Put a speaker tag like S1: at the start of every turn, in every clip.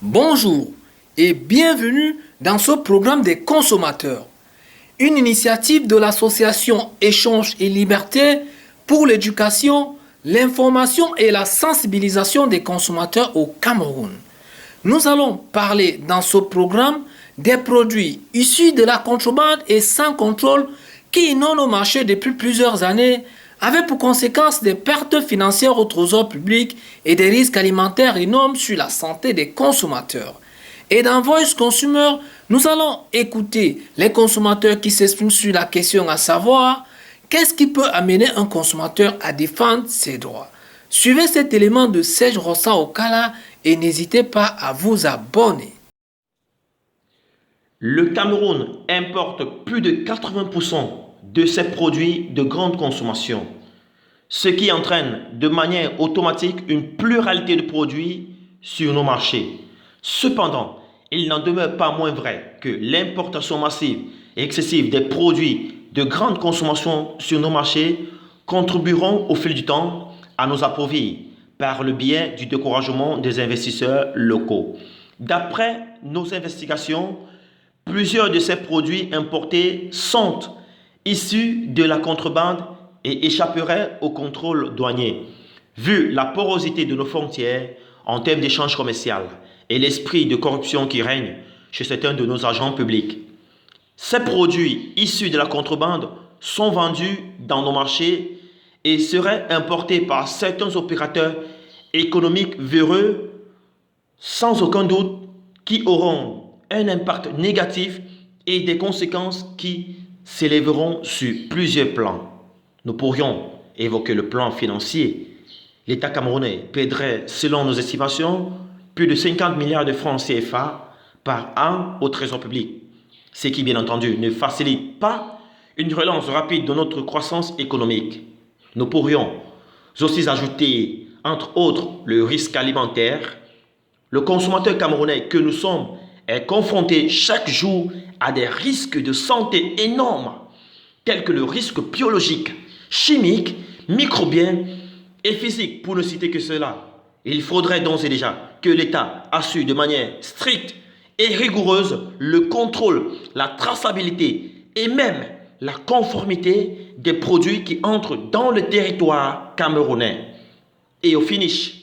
S1: Bonjour et bienvenue dans ce programme des consommateurs, une initiative de l'association Échange et Liberté pour l'éducation, l'information et la sensibilisation des consommateurs au Cameroun. Nous allons parler dans ce programme des produits issus de la contrebande et sans contrôle qui inondent nos marchés depuis plusieurs années, avec pour conséquence des pertes financières au trésor public et des risques alimentaires énormes sur la santé des consommateurs. Et dans Voice Consumer, nous allons écouter les consommateurs qui s'expriment sur la question, à savoir qu'est-ce qui peut amener un consommateur à défendre ses droits. Suivez cet élément de Serge Rossa Okala et n'hésitez pas à vous abonner.
S2: Le Cameroun importe plus de 80% de ses produits de grande consommation, ce qui entraîne de manière automatique une pluralité de produits sur nos marchés. Cependant, il n'en demeure pas moins vrai que l'importation massive et excessive des produits de grande consommation sur nos marchés contribueront au fil du temps à nous appauvrir par le biais du découragement des investisseurs locaux. D'après nos investigations, plusieurs de ces produits importés sont issus de la contrebande et échapperaient au contrôle douanier. Vu la porosité de nos frontières en termes d'échange commercial et l'esprit de corruption qui règne chez certains de nos agents publics, ces produits issus de la contrebande sont vendus dans nos marchés et seraient importés par certains opérateurs économiques véreux, sans aucun doute, qui auront un impact négatif et des conséquences qui s'élèveront sur plusieurs plans. Nous pourrions évoquer le plan financier. L'État camerounais perdrait, selon nos estimations, plus de 50 milliards de francs CFA par an au trésor public, ce qui, bien entendu, ne facilite pas une relance rapide de notre croissance économique. Nous pourrions aussi ajouter, entre autres, le risque alimentaire. Le consommateur camerounais que nous sommes est confronté chaque jour à des risques de santé énormes, tels que le risque biologique, chimique, microbien et physique, pour ne citer que cela. Il faudrait donc et déjà que l'État assure de manière stricte et rigoureuse le contrôle, la traçabilité et même la conformité des produits qui entrent dans le territoire camerounais. Et au finish,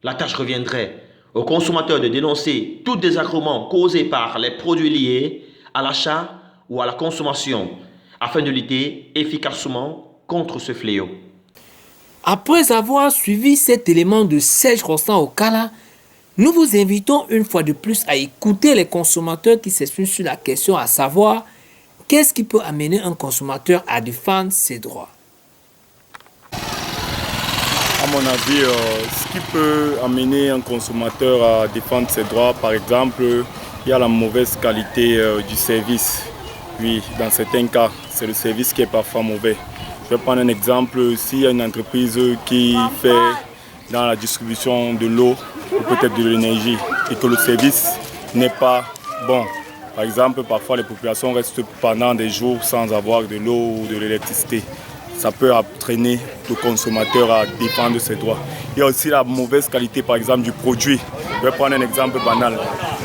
S2: la tâche reviendrait aux consommateurs de dénoncer tout désagrément causé par les produits liés à l'achat ou à la consommation afin de lutter efficacement contre ce fléau.
S1: Après avoir suivi cet élément de Serge Rossa Okala, nous vous invitons une fois de plus à écouter les consommateurs qui s'expriment sur la question, à savoir qu'est-ce qui peut amener un consommateur à défendre ses droits.
S3: À mon avis, ce qui peut amener un consommateur à défendre ses droits, par exemple, il y a la mauvaise qualité du service. Oui, dans certains cas, c'est le service qui est parfois mauvais. Je vais prendre un exemple. S'il y a une entreprise qui fait dans la distribution de l'eau ou peut-être de l'énergie et que le service n'est pas bon, par exemple, parfois les populations restent pendant des jours sans avoir de l'eau ou de l'électricité. Ça peut entraîner le consommateur à défendre ses droits. Il y a aussi la mauvaise qualité, par exemple, du produit. Je vais prendre un exemple banal.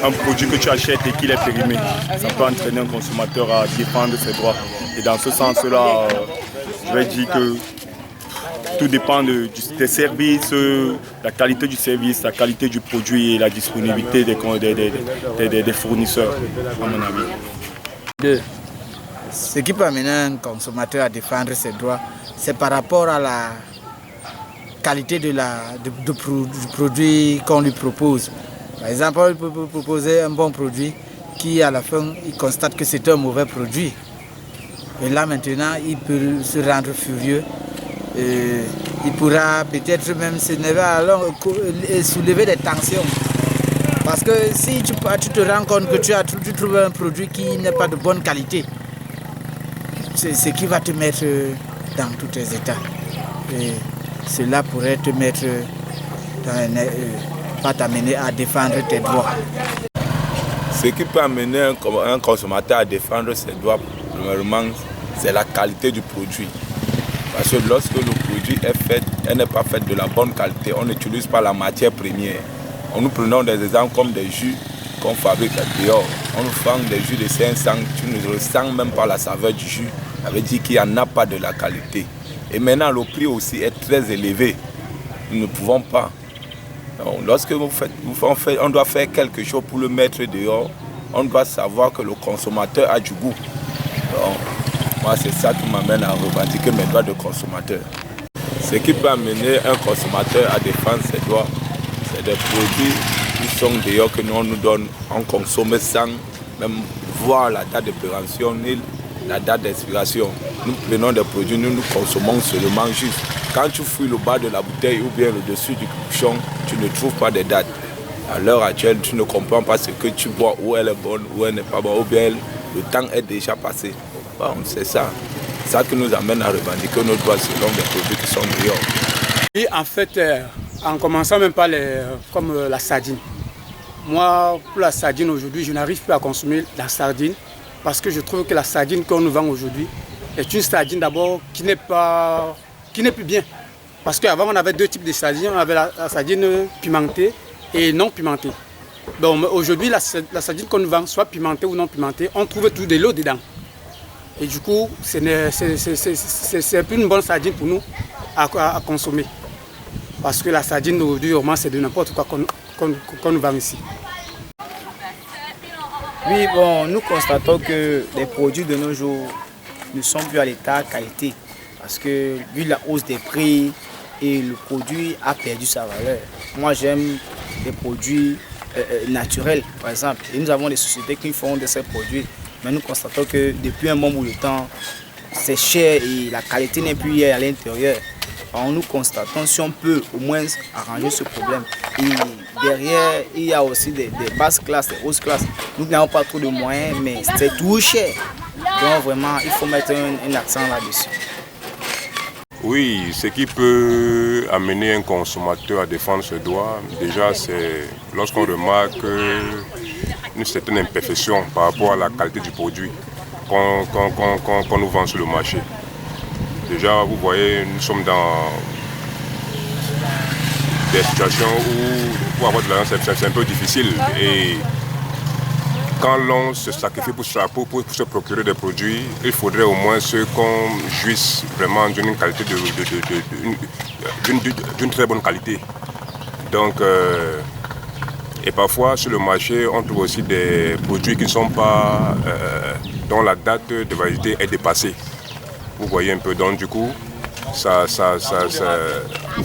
S3: Un produit que tu achètes et qu'il est périmé, ça peut entraîner un consommateur à défendre ses droits. Et dans ce sens-là, je vais dire que tout dépend des services, la qualité du service, la qualité du produit et la disponibilité des fournisseurs, à mon avis.
S4: Ce qui peut amener un consommateur à défendre ses droits, c'est par rapport à la qualité du produit qu'on lui propose. Par exemple, on peut proposer un bon produit qui, à la fin, il constate que c'est un mauvais produit. Et là, maintenant, il peut se rendre furieux. Il pourra peut-être même s'énerver, alors soulever des tensions. Parce que si tu te rends compte que tu trouves un produit qui n'est pas de bonne qualité, c'est ce qui va te mettre dans tous tes états. Et cela pourrait te mettre, pas t'amener à défendre tes droits.
S5: Ce qui peut amener un consommateur à défendre ses droits, premièrement, c'est la qualité du produit. Parce que lorsque le produit est fait, elle n'est pas faite de la bonne qualité, on n'utilise pas la matière première. Nous prenons des exemples comme des jus qu'on fabrique dehors. On nous vend des jus de 500, tu ne ressens même pas la saveur du jus. Ça veut dire qu'il n'y en a pas de la qualité. Et maintenant, le prix aussi est très élevé. Nous ne pouvons pas. Donc, lorsque on doit faire quelque chose pour le mettre dehors, on doit savoir que le consommateur a du goût. Donc, moi, c'est ça qui m'amène à revendiquer mes droits de consommateur. Ce qui peut amener un consommateur à défendre ses droits, c'est des produits qui sont dehors que nous on nous donne, on consomme sans même voir la date de péremption ni la date d'expiration. Nous prenons des produits, nous consommons seulement juste. Quand tu fouilles le bas de la bouteille ou bien le dessus du bouchon, tu ne trouves pas de date. À l'heure actuelle, tu ne comprends pas ce que tu bois, où elle est bonne, où elle n'est pas bonne, ou bien le temps est déjà passé. Bon, c'est ça. C'est ça qui nous amène à revendiquer nos droits selon les produits qui sont dehors.
S6: Et en fait, en commençant même par comme la sardine. Moi, pour la sardine aujourd'hui, je n'arrive plus à consommer la sardine parce que je trouve que la sardine qu'on nous vend aujourd'hui est une sardine d'abord qui n'est plus bien. Parce qu'avant, on avait deux types de sardines. On avait la sardine pimentée et non pimentée. Bon, aujourd'hui, la sardine qu'on nous vend, soit pimentée ou non pimentée, on trouve tout de l'eau dedans. Et du coup, c'est plus une bonne sardine pour nous à consommer. Parce que la sardine aujourd'hui, c'est de n'importe quoi qu'on nous vend ici.
S4: Oui, bon, nous constatons que les produits de nos jours ne sont plus à l'état qualité. Parce que vu la hausse des prix, et le produit a perdu sa valeur. Moi, j'aime les produits naturels, par exemple. Et nous avons des sociétés qui font de ces produits. Mais nous constatons que depuis un bon bout de temps, c'est cher et la qualité n'est plus à l'intérieur. Alors nous constatons si on peut au moins arranger ce problème. Et derrière, il y a aussi des basses classes, des hautes classes. Nous n'avons pas trop de moyens, mais c'est tout cher. Donc vraiment, il faut mettre un accent là-dessus.
S7: Oui, ce qui peut amener un consommateur à défendre ses droits, déjà c'est lorsqu'on remarque une certaine imperfection par rapport à la qualité du produit qu'on nous vend sur le marché. Déjà, vous voyez, nous sommes dans des situations où pour avoir de l'argent, c'est un peu difficile. Et quand l'on se sacrifie pour se procurer des produits, il faudrait au moins qu'on jouisse vraiment d'une qualité d'une très bonne qualité. Donc, et parfois sur le marché, on trouve aussi des produits qui ne sont pas, dont la date de validité est dépassée. Vous voyez un peu, donc du coup,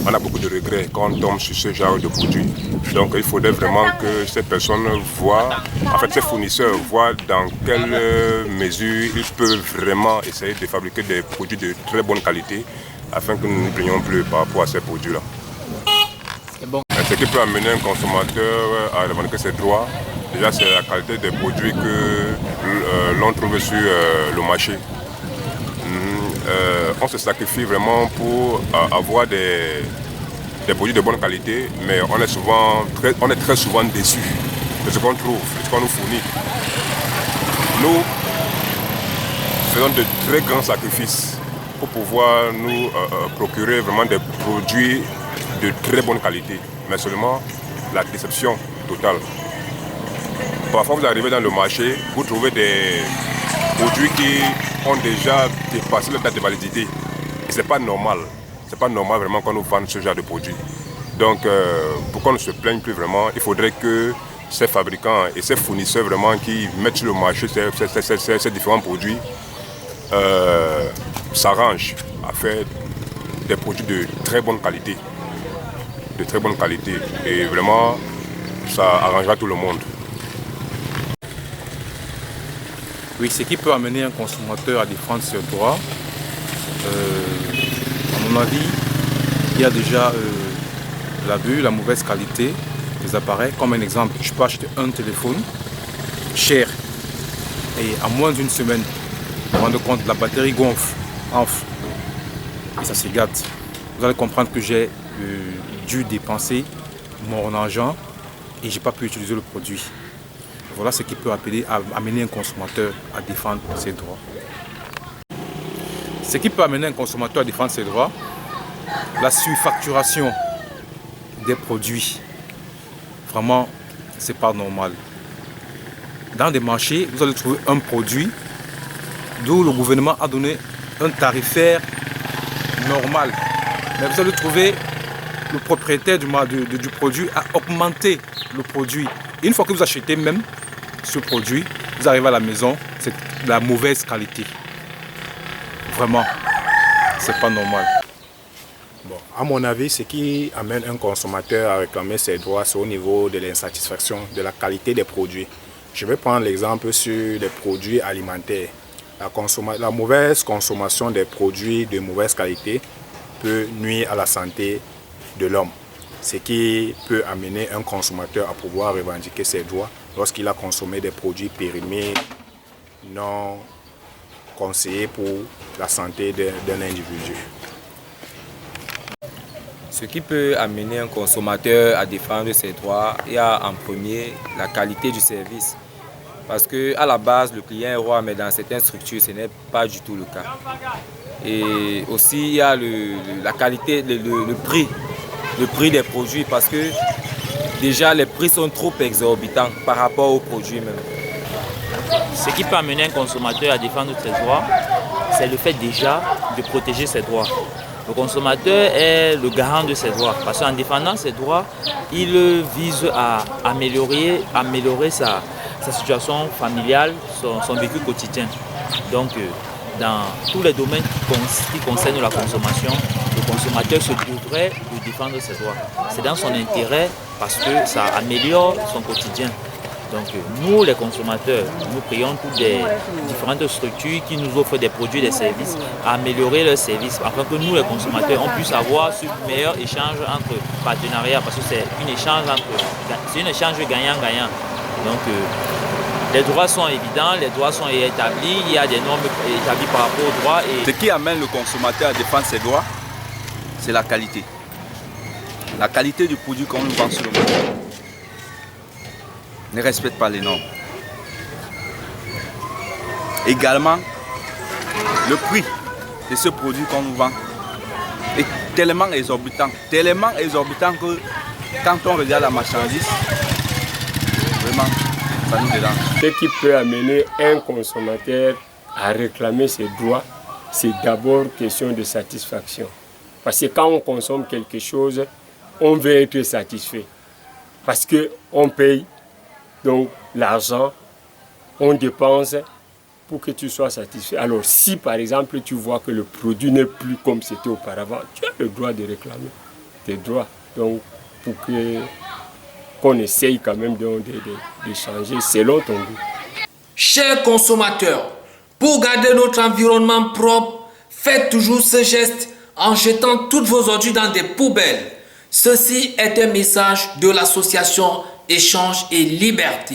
S7: on a beaucoup de regrets quand on tombe sur ce genre de produits. Donc il faudrait vraiment que ces personnes voient, en fait ces fournisseurs voient dans quelle mesure ils peuvent vraiment essayer de fabriquer des produits de très bonne qualité afin que nous ne plaignons plus par rapport à ces produits-là.
S4: Bon.
S7: Ce qui peut amener un consommateur à revendiquer ses droits, déjà c'est la qualité des produits que l'on trouve sur le marché. On se sacrifie vraiment pour avoir des produits de bonne qualité, mais on est très souvent déçus de ce qu'on trouve, de ce qu'on nous fournit. Nous faisons de très grands sacrifices pour pouvoir nous procurer vraiment des produits de très bonne qualité, mais seulement la déception totale. Parfois vous arrivez dans le marché, vous trouvez des produits qui ont déjà dépassé la date de validité. Et c'est pas normal. C'est pas normal vraiment qu'on nous vende ce genre de produits. Donc pour qu'on ne se plaigne plus vraiment, il faudrait que ces fabricants et ces fournisseurs vraiment qui mettent sur le marché ces différents produits s'arrangent à faire des produits de très bonne qualité. De très bonne qualité. Et vraiment, ça arrangera tout le monde.
S3: Oui, ce qui peut amener un consommateur à défendre ses droits, à mon avis, il y a déjà l'abus, la mauvaise qualité des appareils. Comme un exemple, je peux acheter un téléphone cher et en moins d'une semaine, vous vous rendez compte, la batterie gonfle et ça se gâte. Vous allez comprendre que j'ai dû dépenser mon argent et je n'ai pas pu utiliser le produit. Voilà ce qui peut amener un consommateur à défendre ses droits. Ce qui peut amener un consommateur à défendre ses droits, la surfacturation des produits.
S8: Vraiment, c'est pas normal. Dans des marchés, vous allez trouver un produit d'où le gouvernement a donné un tarifaire normal. Mais vous allez trouver le propriétaire du produit a augmenté le produit. Et une fois que vous achetez même ce produit, vous arrivez à la maison, c'est de la mauvaise qualité. Vraiment, c'est pas normal.
S9: Bon, à mon avis, ce qui amène un consommateur à réclamer ses droits, c'est au niveau de l'insatisfaction de la qualité des produits. Je vais prendre l'exemple sur les produits alimentaires. La mauvaise consommation des produits de mauvaise qualité peut nuire à la santé de l'homme, ce qui peut amener un consommateur à pouvoir revendiquer ses droits lorsqu'il a consommé des produits périmés non conseillés pour la santé d'un individu.
S10: Ce qui peut amener un consommateur à défendre ses droits, il y a en premier la qualité du service. Parce qu'à la base, le client est roi, mais dans certaines structures, ce n'est pas du tout le cas. Et aussi, il y a la qualité, le prix des produits, parce que déjà, les prix sont trop exorbitants par rapport aux produits même.
S11: Ce qui peut amener un consommateur à défendre ses droits, c'est le fait déjà de protéger ses droits. Le consommateur est le garant de ses droits, parce qu'en défendant ses droits, il vise à améliorer sa situation familiale, son vécu quotidien. Donc, dans tous les domaines qui concernent la consommation, le consommateur se devrait de défendre ses droits. C'est dans son intérêt parce que ça améliore son quotidien. Donc nous, les consommateurs, nous prions toutes les différentes structures qui nous offrent des produits et des services à améliorer leurs services afin que nous, les consommateurs, on puisse avoir ce meilleur échange entre partenariats parce que c'est un échange gagnant-gagnant. Donc les droits sont évidents, les droits sont établis, il y a des normes établies par rapport aux droits.
S12: Ce qui amène le consommateur à défendre ses droits, c'est la qualité. La qualité du produit qu'on nous vend sur le marché ne respecte pas les normes. Également, le prix de ce produit qu'on nous vend est tellement exorbitant que quand on regarde la marchandise, vraiment, ça nous dérange.
S13: Ce qui peut amener un consommateur à réclamer ses droits, c'est d'abord question de satisfaction. Parce que quand on consomme quelque chose, on veut être satisfait. Parce qu'on paye. Donc l'argent, on dépense pour que tu sois satisfait. Alors si par exemple tu vois que le produit n'est plus comme c'était auparavant, tu as le droit de réclamer tes droits. Donc pour qu'on essaye quand même de changer selon ton goût.
S1: Chers consommateurs, pour garder notre environnement propre, faites toujours ce geste en jetant toutes vos ordures dans des poubelles. Ceci est un message de l'association Échange et Liberté.